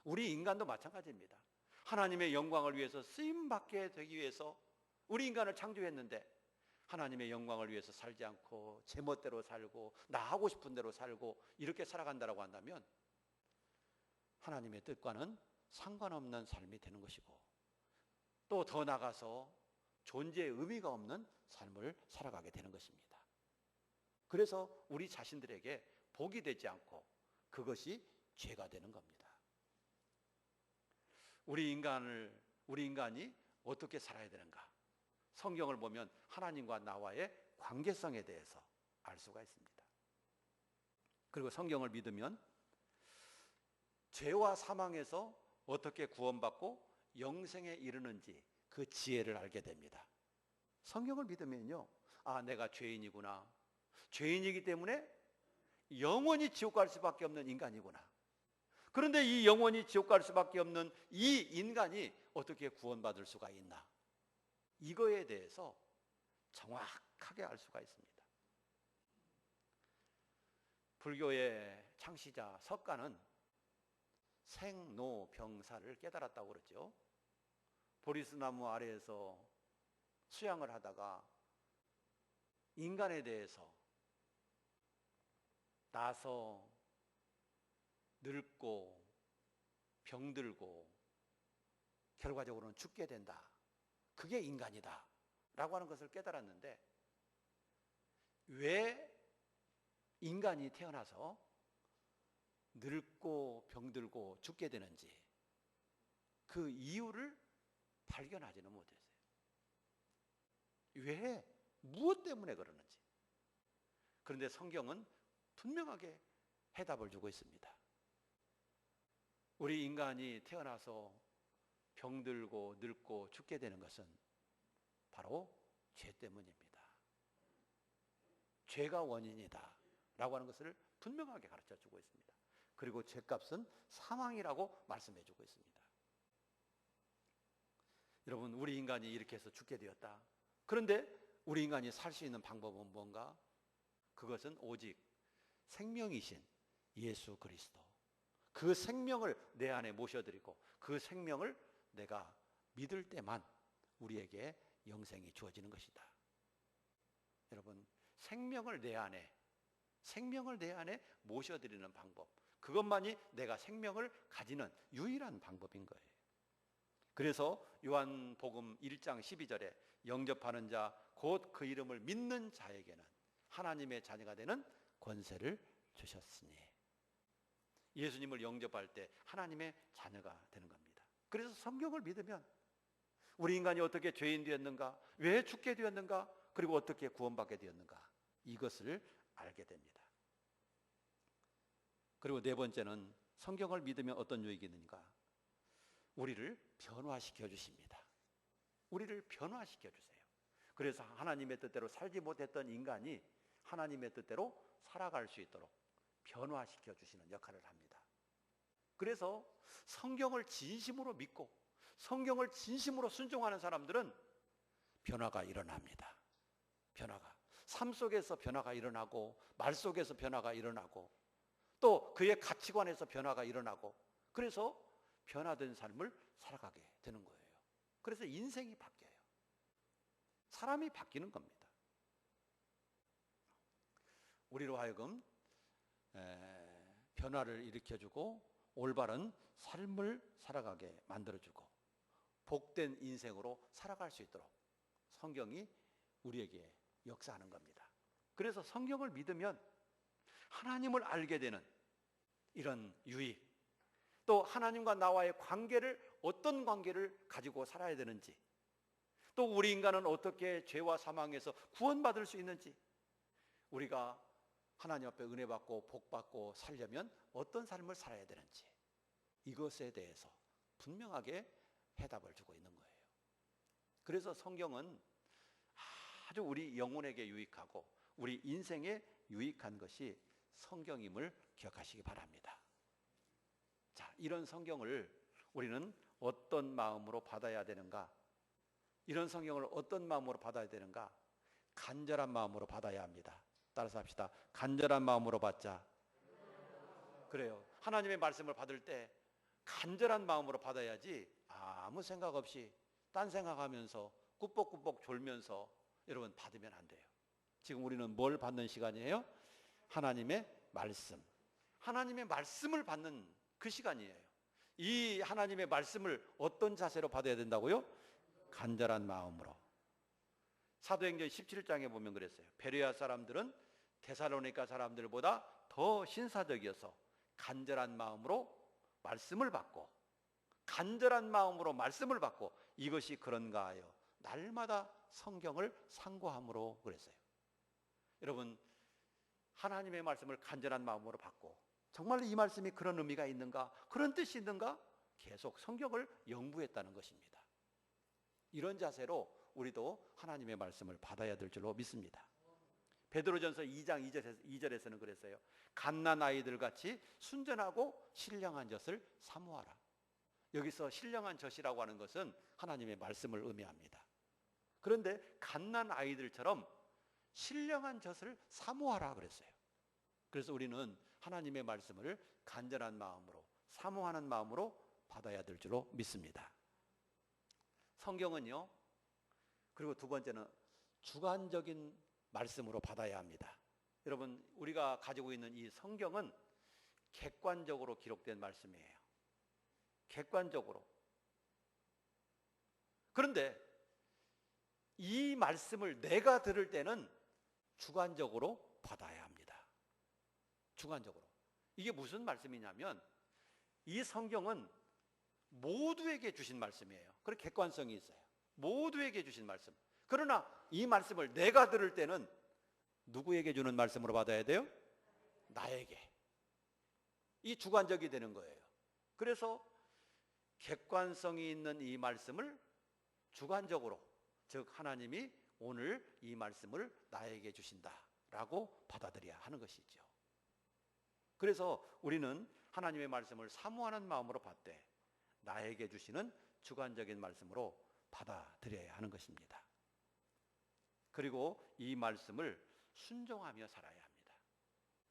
Speaker 1: 우리 인간도 마찬가지입니다. 하나님의 영광을 위해서 쓰임받게 되기 위해서 우리 인간을 창조했는데 하나님의 영광을 위해서 살지 않고 제 멋대로 살고 나 하고 싶은 대로 살고 이렇게 살아간다고 한다면 하나님의 뜻과는 상관없는 삶이 되는 것이고 또 더 나아가서 존재의 의미가 없는 삶을 살아가게 되는 것입니다. 그래서 우리 자신들에게 복이 되지 않고 그것이 죄가 되는 겁니다. 우리 인간이 어떻게 살아야 되는가? 성경을 보면 하나님과 나와의 관계성에 대해서 알 수가 있습니다. 그리고 성경을 믿으면 죄와 사망에서 어떻게 구원받고 영생에 이르는지 그 지혜를 알게 됩니다. 성경을 믿으면요, 아, 내가 죄인이구나. 죄인이기 때문에 영원히 지옥 갈 수밖에 없는 인간이구나. 그런데 이 영원히 지옥 갈 수밖에 없는 이 인간이 어떻게 구원받을 수가 있나? 이거에 대해서 정확하게 알 수가 있습니다. 불교의 창시자 석가는 생로병사를 깨달았다고 그러죠. 보리스나무 아래에서 수양을 하다가 인간에 대해서 나서 늙고 병들고 결과적으로는 죽게 된다. 그게 인간이다 라고 하는 것을 깨달았는데 왜 인간이 태어나서 늙고 병들고 죽게 되는지 그 이유를 발견하지는 못했어요. 왜? 무엇 때문에 그러는지. 그런데 성경은 분명하게 해답을 주고 있습니다. 우리 인간이 태어나서 병들고 늙고 죽게 되는 것은 바로 죄 때문입니다. 죄가 원인이다 라고 하는 것을 분명하게 가르쳐 주고 있습니다. 그리고 죄값은 사망이라고 말씀해 주고 있습니다. 여러분, 우리 인간이 이렇게 해서 죽게 되었다. 그런데 우리 인간이 살 수 있는 방법은 뭔가? 그것은 오직 생명이신 예수 그리스도, 그 생명을 내 안에 모셔드리고 그 생명을 내가 믿을 때만 우리에게 영생이 주어지는 것이다. 여러분, 생명을 내 안에 모셔드리는 방법, 그것만이 내가 생명을 가지는 유일한 방법인 거예요. 그래서 요한복음 1장 12절에 영접하는 자 곧 그 이름을 믿는 자에게는 하나님의 자녀가 되는 권세를 주셨으니, 예수님을 영접할 때 하나님의 자녀가 되는 겁니다. 그래서 성경을 믿으면 우리 인간이 어떻게 죄인 되었는가, 왜 죽게 되었는가, 그리고 어떻게 구원받게 되었는가, 이것을 알게 됩니다. 그리고 네 번째는 성경을 믿으면 어떤 유익이 있는가? 우리를 변화시켜 주십니다. 우리를 변화시켜 주세요. 그래서 하나님의 뜻대로 살지 못했던 인간이 하나님의 뜻대로 살아갈 수 있도록 변화시켜 주시는 역할을 합니다. 그래서 성경을 진심으로 믿고 성경을 진심으로 순종하는 사람들은 변화가 일어납니다. 변화가. 삶 속에서 변화가 일어나고 말 속에서 변화가 일어나고 또 그의 가치관에서 변화가 일어나고 그래서 변화된 삶을 살아가게 되는 거예요. 그래서 인생이 바뀌어요. 사람이 바뀌는 겁니다. 우리로 하여금 변화를 일으켜주고 올바른 삶을 살아가게 만들어주고 복된 인생으로 살아갈 수 있도록 성경이 우리에게 역사하는 겁니다. 그래서 성경을 믿으면 하나님을 알게 되는 이런 유익, 또 하나님과 나와의 관계를 어떤 관계를 가지고 살아야 되는지, 또 우리 인간은 어떻게 죄와 사망에서 구원받을 수 있는지, 우리가 하나님 앞에 은혜 받고 복 받고 살려면 어떤 삶을 살아야 되는지, 이것에 대해서 분명하게 해답을 주고 있는 거예요. 그래서 성경은 아주 우리 영혼에게 유익하고 우리 인생에 유익한 것이 성경임을 기억하시기 바랍니다. 자, 이런 성경을 우리는 어떤 마음으로 받아야 되는가? 이런 성경을 어떤 마음으로 받아야 되는가? 간절한 마음으로 받아야 합니다. 따라서 합시다. 간절한 마음으로 받자. 그래요. 하나님의 말씀을 받을 때 간절한 마음으로 받아야지 아무 생각 없이 딴 생각하면서 꾸벅꾸벅 졸면서 여러분 받으면 안 돼요. 지금 우리는 뭘 받는 시간이에요? 하나님의 말씀. 하나님의 말씀을 받는 그 시간이에요. 이 하나님의 말씀을 어떤 자세로 받아야 된다고요? 간절한 마음으로. 사도행전 17장에 보면 그랬어요. 베레아 사람들은 데살로니가 사람들보다 더 신사적이어서 간절한 마음으로 말씀을 받고 간절한 마음으로 말씀을 받고 이것이 그런가 하여 날마다 성경을 상고함으로 그랬어요. 여러분, 하나님의 말씀을 간절한 마음으로 받고 정말 이 말씀이 그런 의미가 있는가, 그런 뜻이 있는가, 계속 성경을 연구했다는 것입니다. 이런 자세로 우리도 하나님의 말씀을 받아야 될 줄로 믿습니다. 베드로전서 2장 2절에서는 그랬어요. 갓난 아이들 같이 순전하고 신령한 젖을 사모하라. 여기서 신령한 젖이라고 하는 것은 하나님의 말씀을 의미합니다. 그런데 갓난 아이들처럼 신령한 젖을 사모하라 그랬어요. 그래서 우리는 하나님의 말씀을 간절한 마음으로 사모하는 마음으로 받아야 될 줄로 믿습니다. 성경은요, 그리고 두 번째는 주관적인 말씀으로 받아야 합니다. 여러분, 우리가 가지고 있는 이 성경은 객관적으로 기록된 말씀이에요. 객관적으로. 그런데 이 말씀을 내가 들을 때는 주관적으로 받아야 합니다. 주관적으로. 이게 무슨 말씀이냐면 이 성경은 모두에게 주신 말씀이에요. 그리고 객관성이 있어요. 모두에게 주신 말씀. 그러나 이 말씀을 내가 들을 때는 누구에게 주는 말씀으로 받아야 돼요? 나에게. 이 주관적이 되는 거예요. 그래서 객관성이 있는 이 말씀을 주관적으로, 즉 하나님이 오늘 이 말씀을 나에게 주신다라고 받아들여야 하는 것이죠. 그래서 우리는 하나님의 말씀을 사모하는 마음으로 받되 나에게 주시는 주관적인 말씀으로 받아들여야 하는 것입니다. 그리고 이 말씀을 순종하며 살아야 합니다.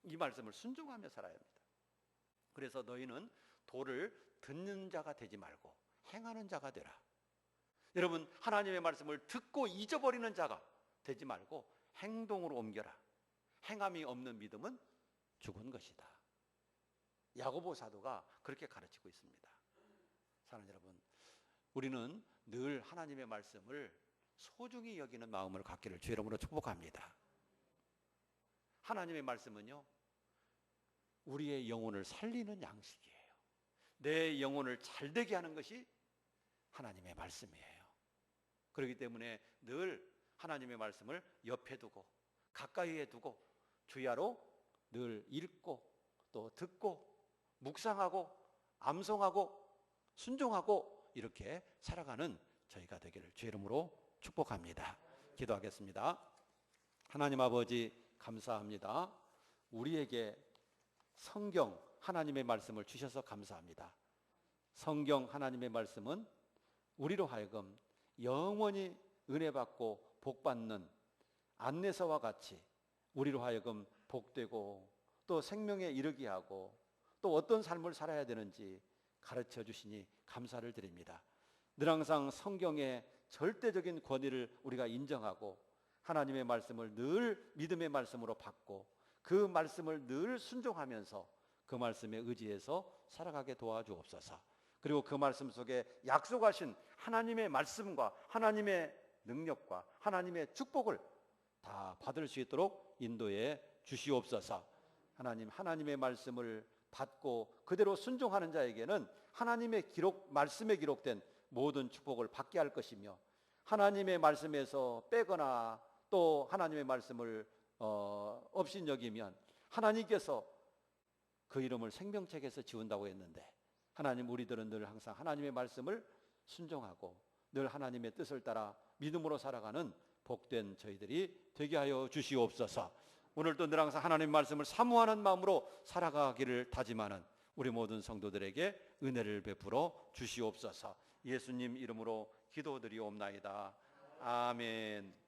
Speaker 1: 이 말씀을 순종하며 살아야 합니다. 그래서 너희는 도를 듣는 자가 되지 말고 행하는 자가 되라. 여러분, 하나님의 말씀을 듣고 잊어버리는 자가 되지 말고 행동으로 옮겨라. 행함이 없는 믿음은 죽은 것이다. 야고보 사도가 그렇게 가르치고 있습니다. 사랑하는 여러분, 우리는 늘 하나님의 말씀을 소중히 여기는 마음을 갖기를 주의 이름으로 축복합니다. 하나님의 말씀은요, 우리의 영혼을 살리는 양식이에요. 내 영혼을 잘되게 하는 것이 하나님의 말씀이에요. 그렇기 때문에 늘 하나님의 말씀을 옆에 두고 가까이에 두고 주야로 늘 읽고 또 듣고 묵상하고 암송하고 순종하고 이렇게 살아가는 저희가 되기를 주의 이름으로 축복합니다. 기도하겠습니다. 하나님 아버지 감사합니다. 우리에게 성경 하나님의 말씀을 주셔서 감사합니다. 성경 하나님의 말씀은 우리로 하여금 영원히 은혜 받고 복 받는 안내서와 같이 우리로 하여금 복되고 또 생명에 이르게 하고 또 어떤 삶을 살아야 되는지 가르쳐 주시니 감사를 드립니다. 늘 항상 성경의 절대적인 권위를 우리가 인정하고 하나님의 말씀을 늘 믿음의 말씀으로 받고 그 말씀을 늘 순종하면서 그 말씀에 의지해서 살아가게 도와주옵소서. 그리고 그 말씀 속에 약속하신 하나님의 말씀과 하나님의 능력과 하나님의 축복을 다 받을 수 있도록 인도해 주시옵소서. 하나님의 말씀을 받고 그대로 순종하는 자에게는 하나님의 말씀에 기록된 모든 축복을 받게 할 것이며, 하나님의 말씀에서 빼거나 또 하나님의 말씀을 업신여기면 하나님께서 그 이름을 생명책에서 지운다고 했는데, 하나님, 우리들은 늘 항상 하나님의 말씀을 순종하고 늘 하나님의 뜻을 따라 믿음으로 살아가는 복된 저희들이 되게 하여 주시옵소서. 오늘도 늘 항상 하나님의 말씀을 사모하는 마음으로 살아가기를 다짐하는 우리 모든 성도들에게 은혜를 베풀어 주시옵소서. 예수님 이름으로 기도드리옵나이다. 아멘.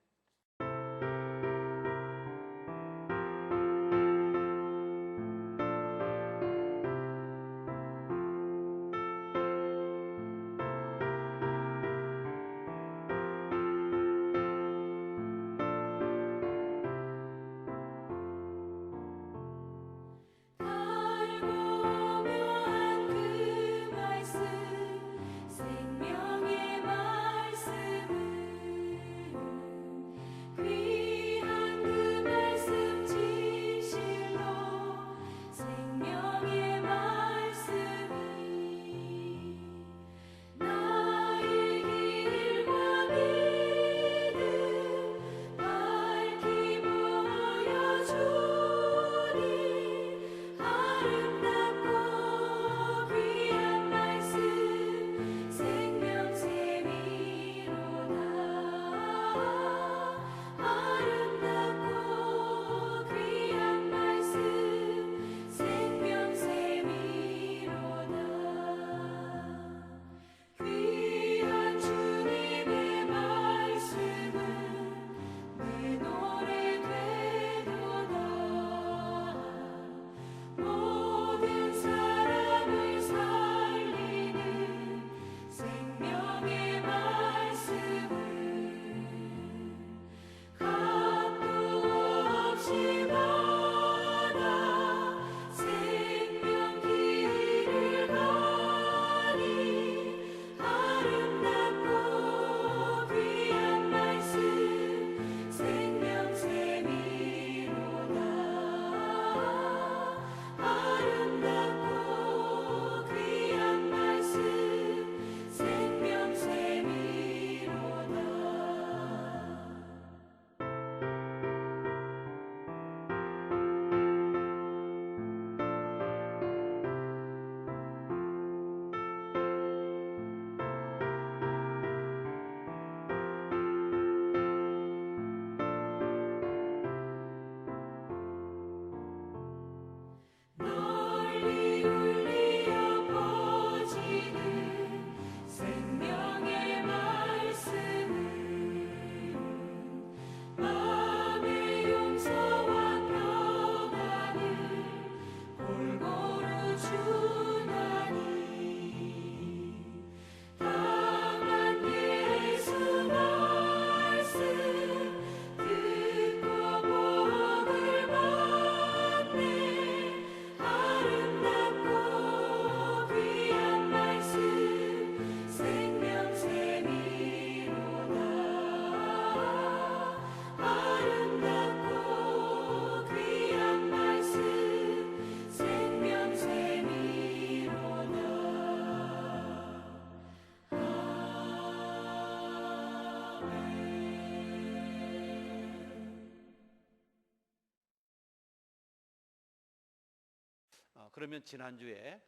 Speaker 1: 그러면 지난주에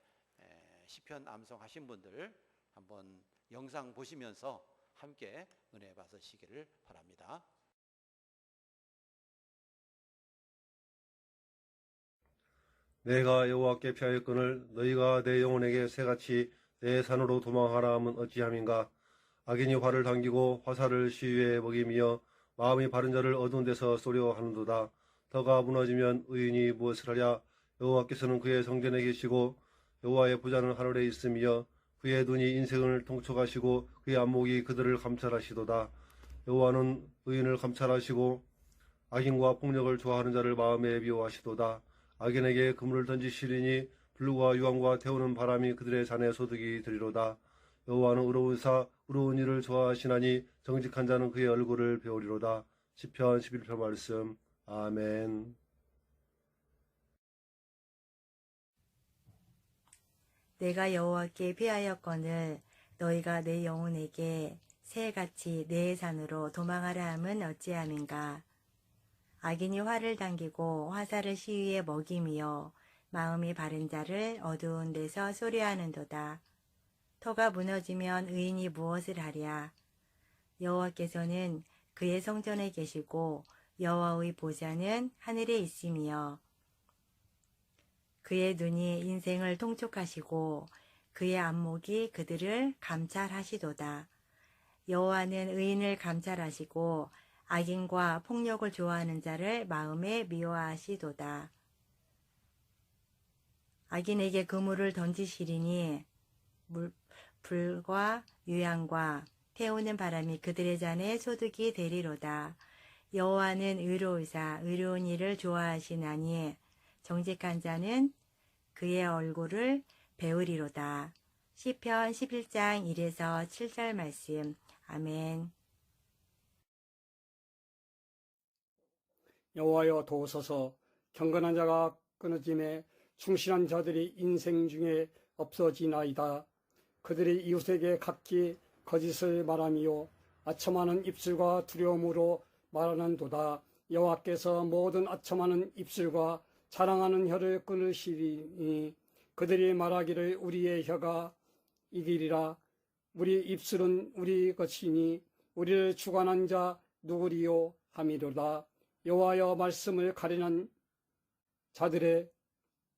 Speaker 1: 시편 암송하신 분들 한번 영상 보시면서 함께 은혜 받으시기를 바랍니다.
Speaker 3: 내가 여호와께 피하였거늘 너희가 내 영혼에게 새같이 내 산으로 도망하라 함은 어찌함인가. 악인이 활을 당기고 화살을 시위에 먹이며 마음이 바른 자를 어두운 데서 쏘려 하는도다. 터가 무너지면 의인이 무엇을 하랴. 여호와께서는 그의 성전에 계시고 여호와의 보좌는 하늘에 있으며 그의 눈이 인생을 통촉하시고 그의 안목이 그들을 감찰하시도다. 여호와는 의인을 감찰하시고 악인과 폭력을 좋아하는 자를 마음에 미워하시도다. 악인에게 그물을 던지시리니 불과 유황과 태우는 바람이 그들의 잔에 소득이 되리로다. 여호와는 의로운 일을 좋아하시나니 정직한 자는 그의 얼굴을 배우리로다. 시편 11편 말씀. 아멘.
Speaker 4: 내가 여호와께 피하였거늘 너희가 내 영혼에게 새같이 내 산으로 도망하라 함은 어찌함인가. 악인이 활을 당기고 화살을 시위에 먹이며 마음이 바른 자를 어두운 데서 소리하는도다. 터가 무너지면 의인이 무엇을 하랴. 여호와께서는 그의 성전에 계시고 여호와의 보좌는 하늘에 있으며 그의 눈이 인생을 통촉하시고 그의 안목이 그들을 감찰하시도다. 여호와는 의인을 감찰하시고 악인과 폭력을 좋아하는 자를 마음에 미워하시도다. 악인에게 그물을 던지시리니 불과 유황과 태우는 바람이 그들의 잔에 소득이 되리로다. 여호와는 의로우사 의로운 일을 좋아하시나니 정직한 자는 그의 얼굴을 배우리로다. 시편 11장 1에서 7절 말씀. 아멘.
Speaker 5: 여호와여 도우소서. 경건한 자가 끊어짐에 충실한 자들이 인생 중에 없어지나이다. 그들이 이웃에게 각기 거짓을 말하며 아첨하는 입술과 두려움으로 말하는도다. 여호와께서 모든 아첨하는 입술과 자랑하는 혀를 끊으시리니 그들이 말하기를 우리의 혀가 이기리라. 우리 입술은 우리 것이니 우리를 주관한 자 누구리요 함이로다. 여호와여 말씀을 가리난 자들의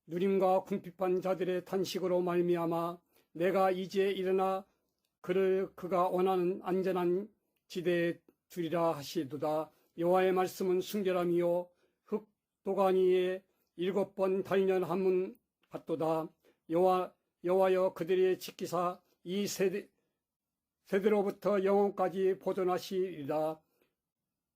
Speaker 5: 누림과 궁핍한 자들의 탄식으로 말미암아 내가 이제 일어나 그를 그가 원하는 안전한 지대에 두리라 하시도다. 여호와의 말씀은 순결함이요 흙 도가니에 7번 단련함은 같도다. 여호와여 그들의 지키사 이 세대로부터 영원까지 보존하시리라.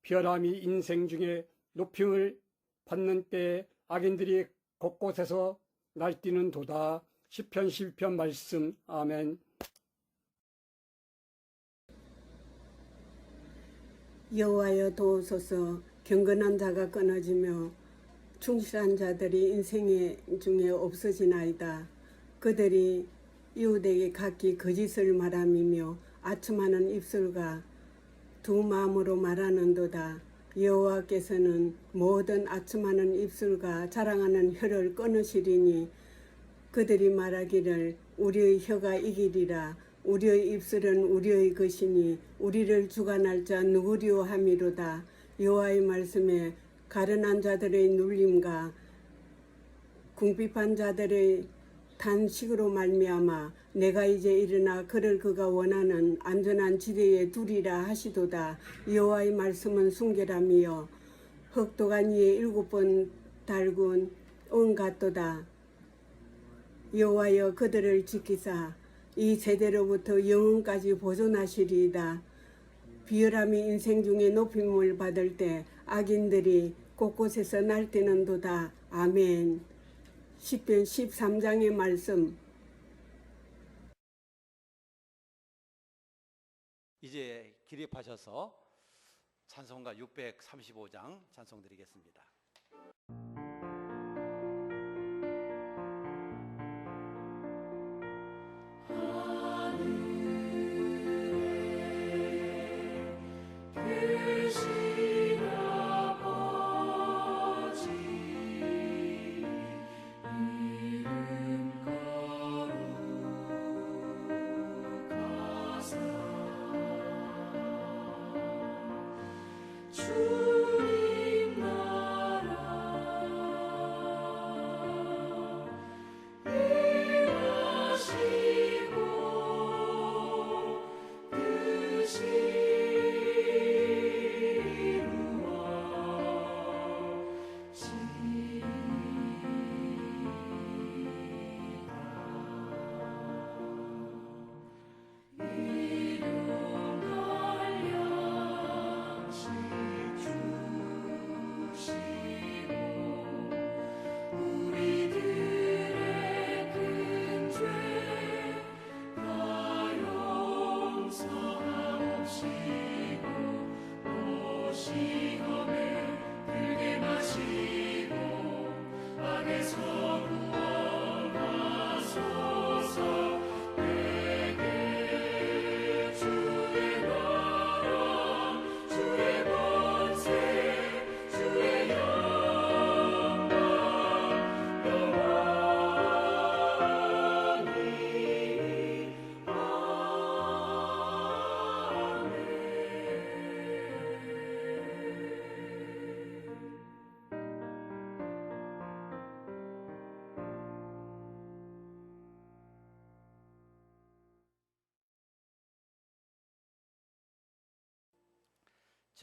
Speaker 5: 비열함이 인생 중에 높임을 받는 때에 악인들이 곳곳에서 날뛰는 도다. 시편 11편 말씀. 아멘.
Speaker 6: 여호와여 도우소서. 경건한 자가 끊어지며 충실한 자들이 인생 중에 없어지나이다. 그들이 이웃에게 각기 거짓을 말함이며 아첨하는 입술과 두 마음으로 말하는도다. 여호와께서는 모든 아첨하는 입술과 자랑하는 혀를 끊으시리니 그들이 말하기를 우리의 혀가 이기리라. 우리의 입술은 우리의 것이니 우리를 주관할 자 누구리요 함이로다. 여호와의 말씀에 가련한 자들의 눌림과 궁핍한 자들의 단식으로 말미암아 내가 이제 일어나 그를 그가 원하는 안전한 지대에 두리라 하시도다. 여호와의 말씀은 순결함이요 흙도가니에 7번 달군 은 같도다. 여호와여 그들을 지키사 이 세대로부터 영원까지 보존하시리이다. 비열함이 인생 중에 높임을 받을 때 악인들이 곳곳에서 날뛰는도다. 아멘. 시편 13장의 말씀.
Speaker 1: 이제 기립하셔서 찬송가 635장 찬송 드리겠습니다.
Speaker 2: 주님 나라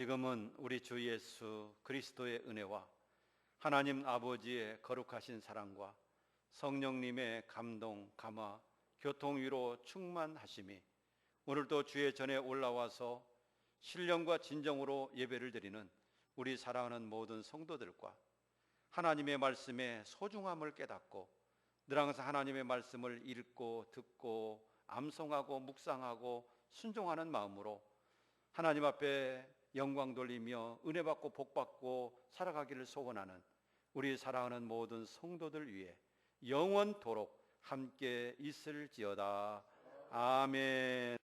Speaker 1: 지금은 우리 주 예수 그리스도의 은혜와 하나님 아버지의 거룩하신 사랑과 성령님의 감동, 감화, 교통 위로 충만하심이 오늘도 주의 전에 올라와서 신령과 진정으로 예배를 드리는 우리 사랑하는 모든 성도들과 하나님의 말씀의 소중함을 깨닫고 늘 항상 하나님의 말씀을 읽고 듣고 암송하고 묵상하고 순종하는 마음으로 하나님 앞에 영광 돌리며 은혜 받고 복 받고 살아가기를 소원하는 우리 사랑하는 모든 성도들 위해 영원토록 함께 있을지어다. 아멘.